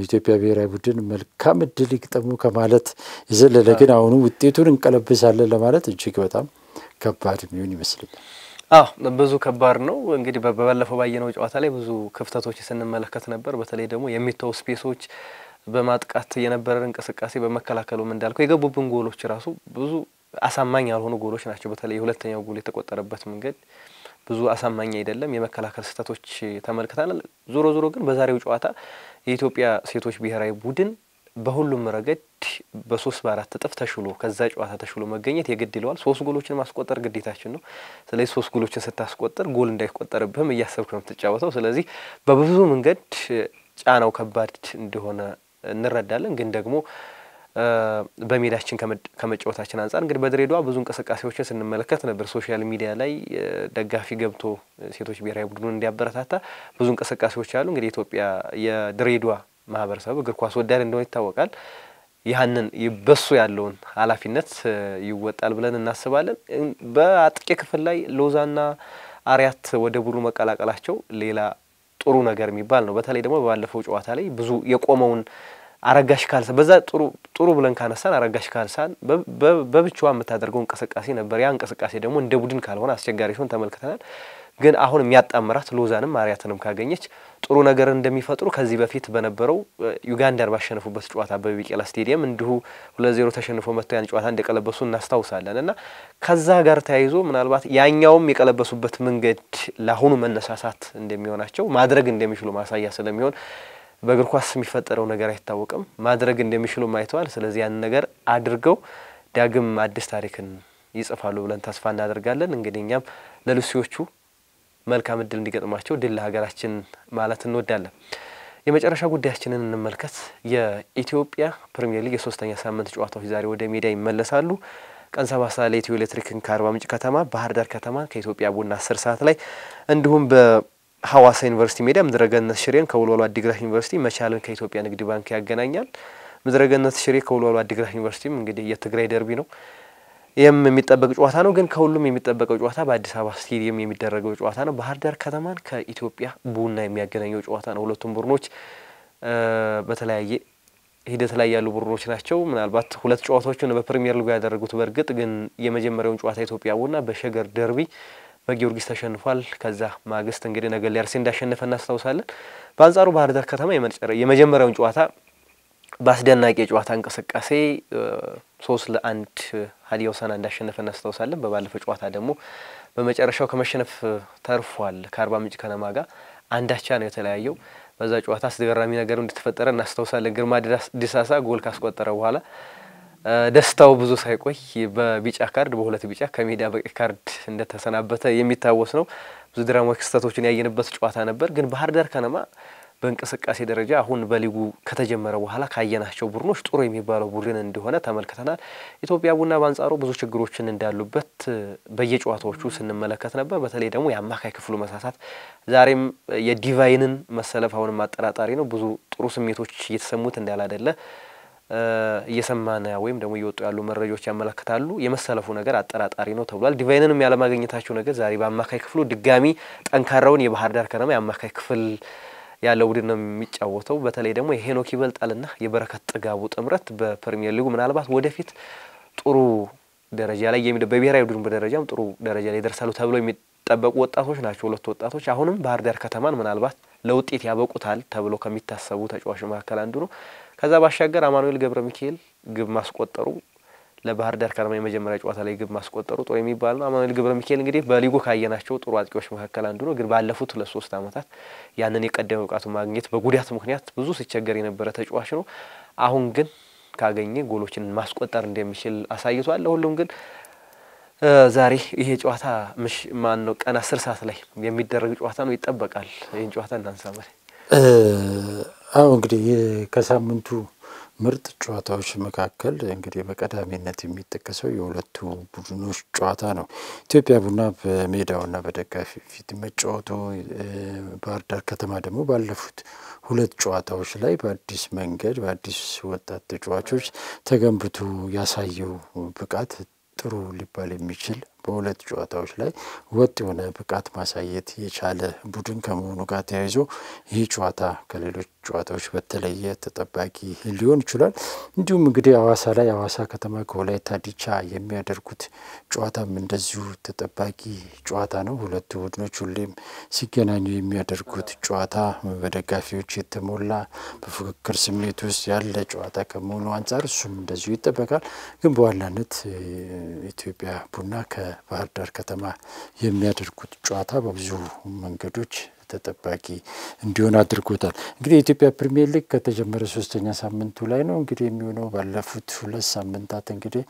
ኢትዮጵያ ብሔራዊ ቡድን መልካም እድል ይግጠሙ ከማለት የዘለለ ግን አሁን ውጤቱን እንቀለብሳለን ለማለት እጅግ በጣም ከባድ የሚሆን ይመስለኛል። ብዙ ከባድ ነው። እንግዲህ በባለፈው ባየነው ጨዋታ ላይ ብዙ ክፍተቶች ስንመለከት ነበር። በተለይ ደግሞ የሚተው ስፔሶች በማጥቃት የነበረን እንቅስቃሴ በመከላከሉም እንዳልከው የገቡብን ጎሎች ራሱ ብዙ አሳማኝ ያልሆኑ ጎሎች ናቸው። በተለይ የሁለተኛው ጎል የተቆጠረበት መንገድ ብዙ አሳማኝ አይደለም። የመከላከል ስህተቶች ተመልክተናል። ዞሮ ግን በዛሬው ጨዋታ የኢትዮጵያ ሴቶች ብሔራዊ ቡድን በሁሉም ረገድ በ3-4 እጥፍ ተሽሎ ከዛ ጨዋታ ተሽሎ መገኘት የግድ ይለዋል። 3 ጎሎችን ማስቆጠር ግዴታችን ነው። ስለዚህ 3 ጎሎችን ስታስቆጠር ጎል እንዳይቆጠርብህም እያሰብክ ነው የምትጫወተው። ስለዚህ በብዙ መንገድ ጫናው ከባድ እንደሆነ እንረዳለን። ግን ደግሞ በሜዳችን ከመጫወታችን አንፃር እንግዲህ በድሬዳዋ ብዙ እንቅስቃሴዎችን ስንመለከት ነበር። ሶሻል ሚዲያ ላይ ደጋፊ ገብቶ ሴቶች ብሔራዊ ቡድኑን እንዲያበረታታ ብዙ እንቅስቃሴዎች አሉ። እንግዲህ ኢትዮጵያ የድሬዳዋ ማህበረሰብ እግር ኳስ ወዳድ እንደሆነ ይታወቃል። ያንን በሱ ያለውን ኃላፊነት ይወጣል ብለን እናስባለን። በአጥቂ ክፍል ላይ ሎዛና አሪያት ወደ ቡድኑ መቀላቀላቸው ሌላ ጥሩ ነገር የሚባል ነው። በተለይ ደግሞ ባለፈው ጨዋታ ላይ ብዙ የቆመውን አረጋሽ ካልሳን በዛ ጥሩ ብለን ካነሳን አረጋሽ ካልሳን በብቻዋ የምታደርገው እንቅስቃሴ ነበር። ያ እንቅስቃሴ ደግሞ እንደ ቡድን ካልሆነ አስቸጋሪ ሲሆን ተመልክተናል። ግን አሁን የሚያጣምራት ሎዛንም አሪያትንም ካገኘች ጥሩ ነገር እንደሚፈጥሩ ከዚህ በፊት በነበረው ዩጋንዳን ባሸነፉበት ጨዋታ በቢቄላ ስቴዲየም እንዲሁ 2-0 ተሸንፎ መጥተው ያን ጨዋታ እንደቀለበሱ እናስታውሳለን። እና ከዛ ጋር ተያይዞ ምናልባት ያኛውም የቀለበሱበት መንገድ ለአሁኑ መነሳሳት እንደሚሆናቸው ማድረግ እንደሚችሉ ማሳያ ስለሚሆን በእግር ኳስ የሚፈጠረው ነገር አይታወቅም፣ ማድረግ እንደሚችሉ ማይተዋል። ስለዚህ ያን ነገር አድርገው ዳግም አዲስ ታሪክን ይጽፋሉ ብለን ተስፋ እናደርጋለን። እንግዲህ እኛም ለሉሲዎቹ መልካም እድል እንዲገጥማቸው ድል ለሀገራችን ማለት እንወዳለን። የመጨረሻ ጉዳያችንን እንመልከት። የኢትዮጵያ ፕሪሚየር ሊግ የሶስተኛ ሳምንት ጨዋታዎች ዛሬ ወደ ሜዳ ይመለሳሉ። ቀን 7 ሰዓት ላይ ኢትዮ ኤሌክትሪክን ከአርባ ምንጭ ከተማ፣ ባህር ዳር ከተማ ከኢትዮጵያ ቡና 10 ሰዓት ላይ እንዲሁም በሐዋሳ ዩኒቨርሲቲ ሜዳ ምድረገነት ሽሬን ከወልዋሎ አዲግራት ዩኒቨርሲቲ፣ መቻልን ከኢትዮጵያ ንግድ ባንክ ያገናኛል። ምድረገነት ሽሬ ከወልዋሎ አዲግራት ዩኒቨርሲቲም እንግዲህ የትግራይ ደርቢ ነው። ይህም የሚጠበቅ ጨዋታ ነው። ግን ከሁሉም የሚጠበቀው ጨዋታ በአዲስ አበባ ስቴዲየም የሚደረገው ጨዋታ ነው። ባህር ዳር ከተማን ከኢትዮጵያ ቡና የሚያገናኘው ጨዋታ ነው። ሁለቱም ቡድኖች በተለያየ ሂደት ላይ ያሉ ቡድኖች ናቸው። ምናልባት ሁለት ጨዋታዎችን በፕሪሚየር ሊግ ያደረጉት በእርግጥ ግን የመጀመሪያውን ጨዋታ ኢትዮጵያ ቡና በሸገር ደርቢ በጊዮርጊስ ተሸንፏል። ከዛ ማግስት እንግዲህ ነገሌ አርሲ እንዳሸነፈ እናስታውሳለን። በአንጻሩ ባህር ዳር ከተማ የመጀመሪያውን ጨዋታ በአስደናቂ የጨዋታ እንቅስቃሴ 3-1 ሀዲያ ሆሳዕና እንዳሸነፈ እናስታውሳለን። በባለፈው ጨዋታ ደግሞ በመጨረሻው ከመሸነፍ ተርፏል። ከአርባ ምንጭ ከነማ ጋር አንዳቻ ነው የተለያየው። በዛ ጨዋታ አስገራሚ ነገር እንደተፈጠረ እናስታውሳለን። ግርማ ዲሳሳ ጎል ካስቆጠረ በኋላ ደስታው ብዙ ሳይቆይ በቢጫ ካርድ በሁለት ቢጫ ከሜዳ በቀይ ካርድ እንደተሰናበተ የሚታወስ ነው። ብዙ ድራማዊ ክስተቶችን ያየንበት ጨዋታ ነበር። ግን ባህር ዳር ከነማ በእንቅስቃሴ ደረጃ አሁን በሊጉ ከተጀመረ በኋላ ካየናቸው ቡድኖች ጥሩ የሚባለው ቡድን እንደሆነ ተመልክተናል። ኢትዮጵያ ቡና በአንጻሩ ብዙ ችግሮችን እንዳሉበት በየጨዋታዎቹ ስንመለከት ነበር። በተለይ ደግሞ የአማካይ ክፍሉ መሳሳት ዛሬም የዲቫይንን መሰለፍ አሁንም አጠራጣሪ ነው። ብዙ ጥሩ ስሜቶች እየተሰሙት እንዳላደለ እየሰማን ወይም ደግሞ እየወጡ ያሉ መረጃዎች ያመለክታሉ። የመሰለፉ ነገር አጠራጣሪ ነው ተብሏል። ዲቫይንንም ያለማግኘታቸው ነገር ዛሬ በአማካይ ክፍሉ ድጋሚ ጠንካራውን የባህር ዳር ከነማ የአማካይ ክፍል ያለው ቡድን ነው የሚጫወተው። በተለይ ደግሞ የሄኖክ ይበልጣልና የበረከት ጥጋቡ ጥምረት በፕሪሚየር ሊጉ ምናልባት ወደፊት ጥሩ ደረጃ ላይ በብሔራዊ ቡድን በደረጃም ጥሩ ደረጃ ላይ ይደርሳሉ ተብሎ የሚጠበቁ ወጣቶች ናቸው። ሁለት ወጣቶች አሁንም ባህር ዳር ከተማን ምናልባት ለውጤት ያበቁታል ተብሎ ከሚታሰቡ ተጫዋቾች መካከል አንዱ ነው። ከዛ ባሻገር አማኑኤል ገብረ ሚካኤል ግብ ማስቆጠሩ ለባህር ዳር ከነማ የመጀመሪያ ጨዋታ ላይ ግብ ማስቆጠሩ ጥሩ የሚባል ነው። አማኑኤል ገብረ ሚካኤል እንግዲህ በሊጉ ካየናቸው ጥሩ አጥቂዎች መካከል አንዱ ነው። ግን ባለፉት 2-3 ዓመታት ያንን የቀደመ ብቃቱ ማግኘት በጉዳት ምክንያት ብዙ ሲቸገር የነበረ ተጫዋች ነው። አሁን ግን ካገኘ ጎሎችን ማስቆጠር እንደሚችል አሳይቷል። ሁሉም ግን ዛሬ ይሄ ጨዋታ ቀን 10 ሰዓት ላይ የሚደረግ ጨዋታ ነው ይጠበቃል። ይሄን ጨዋታ እናንሳ ማለት እንግዲህ ከሳምንቱ ምርጥ ጨዋታዎች መካከል እንግዲህ በቀዳሚነት የሚጠቀሰው የሁለቱ ቡድኖች ጨዋታ ነው። ኢትዮጵያ ቡና በሜዳውና በደጋፊ ፊት መጫወቱ፣ ባህር ዳር ከተማ ደግሞ ባለፉት ሁለት ጨዋታዎች ላይ በአዲስ መንገድ በአዲስ ወጣት ተጫዋቾች ተገንብቶ ያሳየው ብቃት ጥሩ ሊባል የሚችል በሁለት ጨዋታዎች ላይ ወጥ የሆነ ብቃት ማሳየት የቻለ ቡድን ከመሆኑ ጋር ተያይዞ ይህ ጨዋታ ከሌሎች ጨዋታዎች በተለየ ተጠባቂ ሊሆን ይችላል። እንዲሁም እንግዲህ ሐዋሳ ላይ ሐዋሳ ከተማ ከወላይታ ዲቻ የሚያደርጉት ጨዋታም እንደዚሁ ተጠባቂ ጨዋታ ነው። ሁለቱ ቡድኖች ሁሌም ሲገናኙ የሚያደርጉት ጨዋታ በደጋፊዎች የተሞላ በፉክክር ስሜት ውስጥ ያለ ጨዋታ ከመሆኑ አንጻር እሱም እንደዚሁ ይጠበቃል። ግን በዋናነት ኢትዮጵያ ቡና ከባህር ዳር ከተማ የሚያደርጉት ጨዋታ በብዙ መንገዶች ተጠባቂ እንዲሆን አድርጎታል። እንግዲህ የኢትዮጵያ ፕሪሚየር ሊግ ከተጀመረ 3ኛ ሳምንቱ ላይ ነው እንግዲህ የሚሆነው። ባለፉት 2 ሳምንታት እንግዲህ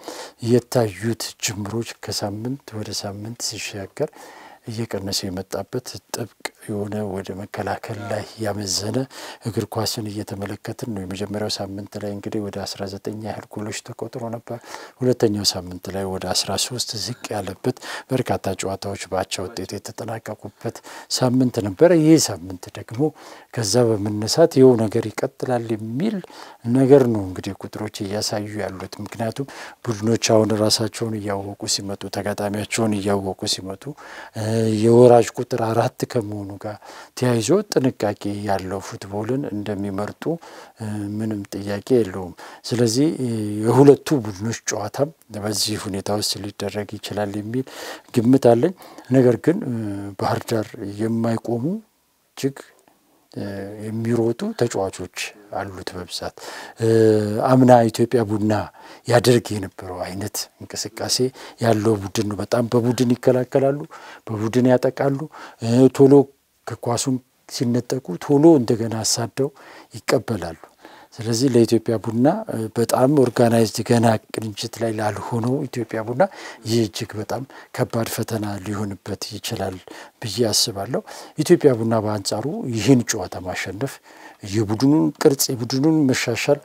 የታዩት ጅምሮች ከሳምንት ወደ ሳምንት ሲሻገር እየቀነሰ የመጣበት ጥብቅ የሆነ ወደ መከላከል ላይ ያመዘነ እግር ኳስን እየተመለከትን ነው። የመጀመሪያው ሳምንት ላይ እንግዲህ ወደ 19 ያህል ጎሎች ተቆጥሮ ነበር። ሁለተኛው ሳምንት ላይ ወደ 13 ዝቅ ያለበት በርካታ ጨዋታዎች በአቻ ውጤት የተጠናቀቁበት ሳምንት ነበር። ይህ ሳምንት ደግሞ ከዛ በመነሳት ይኸው ነገር ይቀጥላል የሚል ነገር ነው እንግዲህ ቁጥሮች እያሳዩ ያሉት። ምክንያቱም ቡድኖች አሁን ራሳቸውን እያወቁ ሲመጡ፣ ተጋጣሚያቸውን እያወቁ ሲመጡ የወራጅ ቁጥር 4 ከመሆኑ ጋር ተያይዞ ጥንቃቄ ያለው ፉትቦልን እንደሚመርጡ ምንም ጥያቄ የለውም። ስለዚህ የሁለቱ ቡድኖች ጨዋታም በዚህ ሁኔታ ውስጥ ሊደረግ ይችላል የሚል ግምት አለኝ። ነገር ግን ባህር ዳር የማይቆሙ እጅግ የሚሮጡ ተጫዋቾች አሉት በብዛት። አምና ኢትዮጵያ ቡና ያደርግ የነበረው አይነት እንቅስቃሴ ያለው ቡድን ነው። በጣም በቡድን ይከላከላሉ፣ በቡድን ያጠቃሉ። ቶሎ ከኳሱን ሲነጠቁ ቶሎ እንደገና አሳደው ይቀበላሉ። ስለዚህ ለኢትዮጵያ ቡና በጣም ኦርጋናይዝድ ገና ቅንጅት ላይ ላልሆነው ኢትዮጵያ ቡና ይህ እጅግ በጣም ከባድ ፈተና ሊሆንበት ይችላል ብዬ አስባለሁ። ኢትዮጵያ ቡና በአንጻሩ ይህን ጨዋታ ማሸነፍ የቡድኑን ቅርጽ የቡድኑን መሻሻል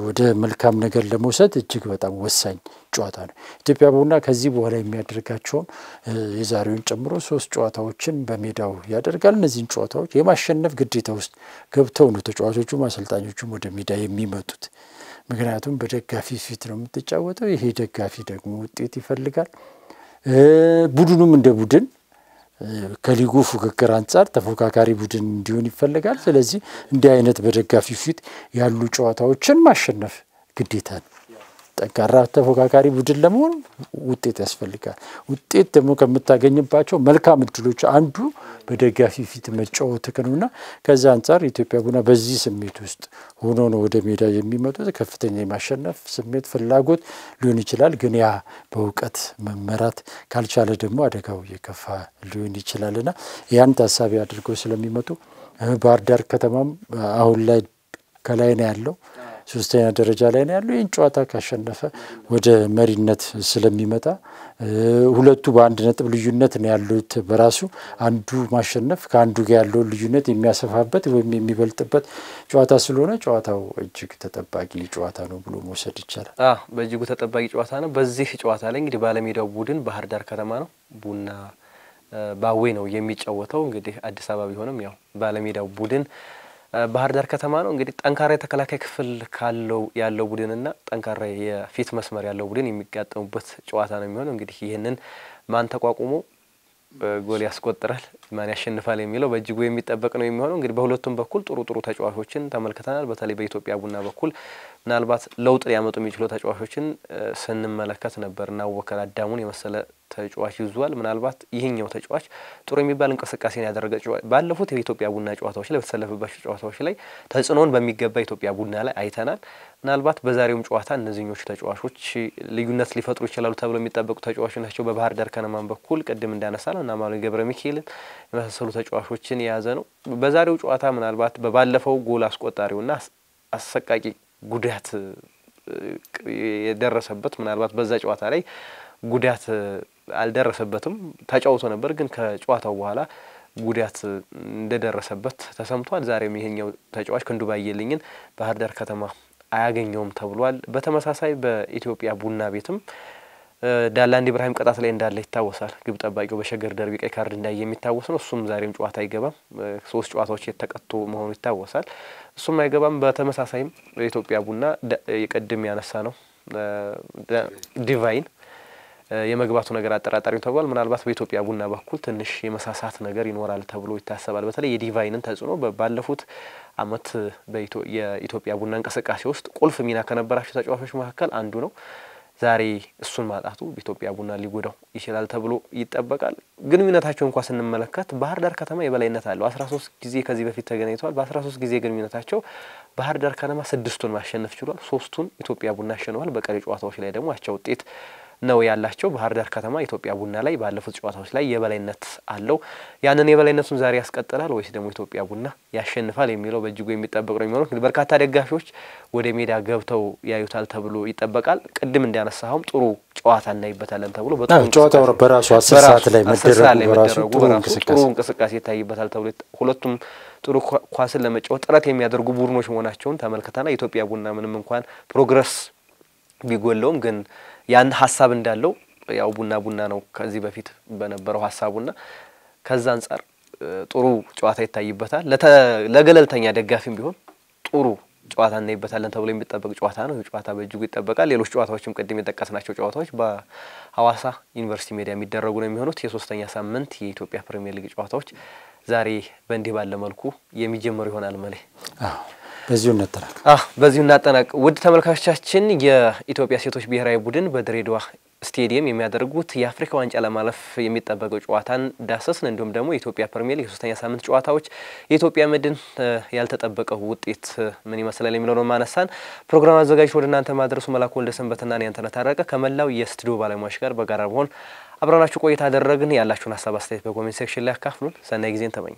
ወደ መልካም ነገር ለመውሰድ እጅግ በጣም ወሳኝ ጨዋታ ነው። ኢትዮጵያ ቡና ከዚህ በኋላ የሚያደርጋቸውን የዛሬውን ጨምሮ 3 ጨዋታዎችን በሜዳው ያደርጋል። እነዚህን ጨዋታዎች የማሸነፍ ግዴታ ውስጥ ገብተው ነው ተጫዋቾቹም አሰልጣኞቹም ወደ ሜዳ የሚመጡት። ምክንያቱም በደጋፊ ፊት ነው የምትጫወተው። ይሄ ደጋፊ ደግሞ ውጤት ይፈልጋል። ቡድኑም እንደ ቡድን ከሊጉ ፉክክር አንጻር ተፎካካሪ ቡድን እንዲሆን ይፈልጋል። ስለዚህ እንዲህ አይነት በደጋፊ ፊት ያሉ ጨዋታዎችን ማሸነፍ ግዴታ ነው። ጠንካራ ተፎካካሪ ቡድን ለመሆን ውጤት ያስፈልጋል። ውጤት ደግሞ ከምታገኝባቸው መልካም እድሎች አንዱ በደጋፊ ፊት መጫወት ነውና ከዛ አንጻር ኢትዮጵያ ቡና በዚህ ስሜት ውስጥ ሆኖ ነው ወደ ሜዳ የሚመጡት። ከፍተኛ የማሸነፍ ስሜት ፍላጎት ሊሆን ይችላል። ግን ያ በእውቀት መመራት ካልቻለ ደግሞ አደጋው የከፋ ሊሆን ይችላልና ያን ታሳቢ አድርገው ስለሚመጡ ባህር ዳር ከተማም አሁን ላይ ከላይ ነው ያለው፣ 3ኛ ደረጃ ላይ ነው ያለው። ይህን ጨዋታ ካሸነፈ ወደ መሪነት ስለሚመጣ ሁለቱ በአንድ ነጥብ ልዩነት ነው ያሉት። በራሱ አንዱ ማሸነፍ ከአንዱ ጋር ያለው ልዩነት የሚያሰፋበት ወይም የሚበልጥበት ጨዋታ ስለሆነ ጨዋታው እጅግ ተጠባቂ ጨዋታ ነው ብሎ መውሰድ ይቻላል። በእጅጉ ተጠባቂ ጨዋታ ነው። በዚህ ጨዋታ ላይ እንግዲህ ባለሜዳው ቡድን ባህር ዳር ከተማ ነው። ቡና ባዌ ነው የሚጫወተው። እንግዲህ አዲስ አበባ ቢሆንም ያው ባለሜዳው ቡድን ባህር ዳር ከተማ ነው። እንግዲህ ጠንካራ የተከላካይ ክፍል ያለው ቡድንና ጠንካራ የፊት መስመር ያለው ቡድን የሚጋጠሙበት ጨዋታ ነው የሚሆነው። እንግዲህ ይሄንን ማን ተቋቁሞ ጎል ያስቆጥራል፣ ማን ያሸንፋል የሚለው በእጅጉ የሚጠበቅ ነው የሚሆነው። እንግዲህ በሁለቱም በኩል ጥሩ ተጫዋቾችን ተመልክተናል። በተለይ በኢትዮጵያ ቡና በኩል ምናልባት ለውጥ ሊያመጡ የሚችሉ ተጫዋቾችን ስንመለከት ነበርና አወከል አዳሙን የመሰለ ተጫዋች ይዟል። ምናልባት ይሄኛው ተጫዋች ጥሩ የሚባል እንቅስቃሴን ያደረገ ባለፉት የኢትዮጵያ ቡና ጨዋታዎች ላይ በተሰለፈባቸው ጨዋታዎች ላይ ተጽዕኖን በሚገባ ኢትዮጵያ ቡና ላይ አይተናል። ምናልባት በዛሬውም ጨዋታ እነዚህኞቹ ተጫዋቾች ልዩነት ሊፈጥሩ ይችላሉ ተብለው የሚጠበቁ ተጫዋቾች ናቸው። በባህር ዳር ከነማን በኩል ቅድም እንዳነሳነው እና ማሉ ገብረ ሚካኤልን የመሳሰሉ ተጫዋቾችን የያዘ ነው። በዛሬው ጨዋታ ምናልባት በባለፈው ጎል አስቆጣሪውና አሰቃቂ ጉዳት የደረሰበት ምናልባት በዛ ጨዋታ ላይ ጉዳት አልደረሰበትም፣ ተጫውቶ ነበር። ግን ከጨዋታው በኋላ ጉዳት እንደደረሰበት ተሰምቷል። ዛሬም ይሄኛው ተጫዋች ክንዱ ባየልኝን ባህር ዳር ከተማ አያገኘውም ተብሏል። በተመሳሳይ በኢትዮጵያ ቡና ቤትም ዳላንድ ኢብራሂም ቅጣት ላይ እንዳለ ይታወሳል። ግብ ጠባቂው በሸገር ደርቢ ቀይ ካርድ እንዳየ የሚታወስ ነው። እሱም ዛሬም ጨዋታ አይገባም። 3 ጨዋታዎች የተቀጡ መሆኑ ይታወሳል። እሱም አይገባም። በተመሳሳይም በኢትዮጵያ ቡና የቀድም ያነሳ ነው ዲቫይን የመግባቱ ነገር አጠራጣሪው ተባል። ምናልባት በኢትዮጵያ ቡና በኩል ትንሽ የመሳሳት ነገር ይኖራል ተብሎ ይታሰባል። በተለይ የዲቫይንን ተጽዕኖ ባለፉት አመት የኢትዮጵያ ቡና እንቅስቃሴ ውስጥ ቁልፍ ሚና ከነበራቸው ተጫዋቾች መካከል አንዱ ነው። ዛሬ እሱን ማጣቱ በኢትዮጵያ ቡና ሊጎዳው ይችላል ተብሎ ይጠበቃል። ግንኙነታቸው እንኳን ስንመለከት ባህር ዳር ከተማ የበላይነት አለው። 13 ጊዜ ከዚህ በፊት ተገናኝተዋል። በ13 ጊዜ ግንኙነታቸው ባህር ዳር ከተማ 6ቱን ማሸነፍ ችሏል። 3ቱን ኢትዮጵያ ቡና አሸንፏል። በቀሪ ጨዋታዎች ላይ ደግሞ አቻ ውጤት ነው ያላቸው። ባህር ዳር ከተማ ኢትዮጵያ ቡና ላይ ባለፉት ጨዋታዎች ላይ የበላይነት አለው። ያንን የበላይነቱን ዛሬ ያስቀጥላል ወይስ ደግሞ ኢትዮጵያ ቡና ያሸንፋል የሚለው በእጅጉ የሚጠበቅ ነው የሚሆነው። እንግዲህ በርካታ ደጋፊዎች ወደ ሜዳ ገብተው ያዩታል ተብሎ ይጠበቃል። ቅድም እንዳነሳሁም ጥሩ ጨዋታ እናይበታለን ተብሎ ጨዋታው በራሱ 10 ሰዓት ላይ መደረጉ በራሱ ጥሩ እንቅስቃሴ ይታይበታል ተብሎ ሁለቱም ጥሩ ኳስን ለመጫወት ጥረት የሚያደርጉ ቡድኖች መሆናቸውን ተመልክተናል። ኢትዮጵያ ቡና ምንም እንኳን ፕሮግረስ ቢጎለውም ግን ያን ሐሳብ እንዳለው ያው ቡና ነው ከዚህ በፊት በነበረው ሐሳቡና ከዛ አንፃር ጥሩ ጨዋታ ይታይበታል። ለገለልተኛ ደጋፊም ቢሆን ጥሩ ጨዋታ እናይበታለን ተብሎ የሚጠበቅ ጨዋታ ነው። ጨዋታ በእጅጉ ይጠበቃል። ሌሎች ጨዋታዎችም ቅድም የጠቀስናቸው ጨዋታዎች በሐዋሳ ዩኒቨርሲቲ ሜዳ የሚደረጉ ነው የሚሆኑት። የሶስተኛ ሳምንት የኢትዮጵያ ፕሪሚየር ሊግ ጨዋታዎች ዛሬ በእንዲህ ባለ መልኩ የሚጀምሩ ይሆናል። መሌ በዚሁ እናጠናቅ። ውድ ተመልካቾቻችን የኢትዮጵያ ሴቶች ብሔራዊ ቡድን በድሬዳዋ ስቴዲየም የሚያደርጉት የአፍሪካ ዋንጫ ለማለፍ የሚጠበቀው ጨዋታን ዳሰስን። እንዲሁም ደግሞ የኢትዮጵያ ፕሪሚየር ሊግ የሶስተኛ ሳምንት ጨዋታዎች የኢትዮጵያ መድን ያልተጠበቀው ውጤት ምን ይመስላል የሚለውን ማነሳን። ፕሮግራም አዘጋጅ ወደ እናንተ ማድረሱ መላኩ ወልደሰንበትና ያንተነ ታረቀ ከመላው የስቱዲዮ ባለሙያዎች ጋር በጋራ በመሆን አብራናችሁ ቆይታ አደረግን። ያላችሁን ሐሳብ አስተያየት በኮሜንት ሴክሽን ላይ አካፍሉን። ሰናይ ጊዜን ተመኘ።